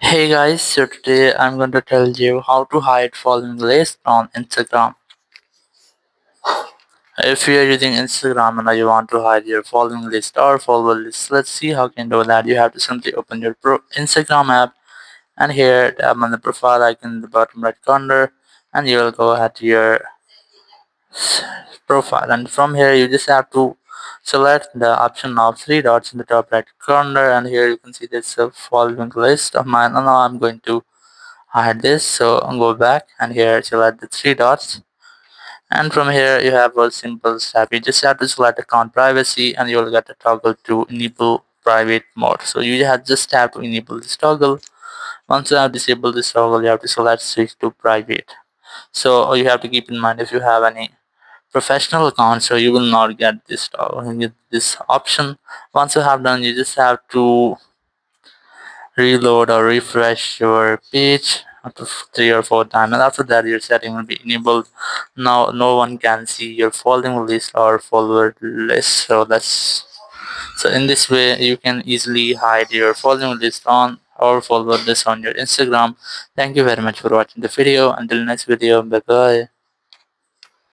Hey guys, so today I'm going to tell you how to hide following list on Instagram. If you are using Instagram and you want to hide your following list or follower list, let's see how you can do that. You have to simply open your Instagram app and here tap on the profile icon in the bottom right corner and you will go ahead to your profile, and from here you just have to select the option of three dots in the top right corner, and here you can see this following list of mine. And now I'm going to hide this, so I'll go back and here select the three dots, and from here you have a simple step. You just have to select account privacy and you will get a toggle to enable private mode. So you just have to enable this toggle. Once you have disabled this toggle, you have to select switch to private. So you have to keep in mind, if you have any professional account, so you will not get this option. Once you have done, you just have to reload or refresh your page up to 3 or 4 times, and after that your setting will be enabled. Now no one can see your following list or follower list. So in this way you can easily hide your following list on or follower list on your Instagram. Thank you very much for watching the video. Until next video, bye bye.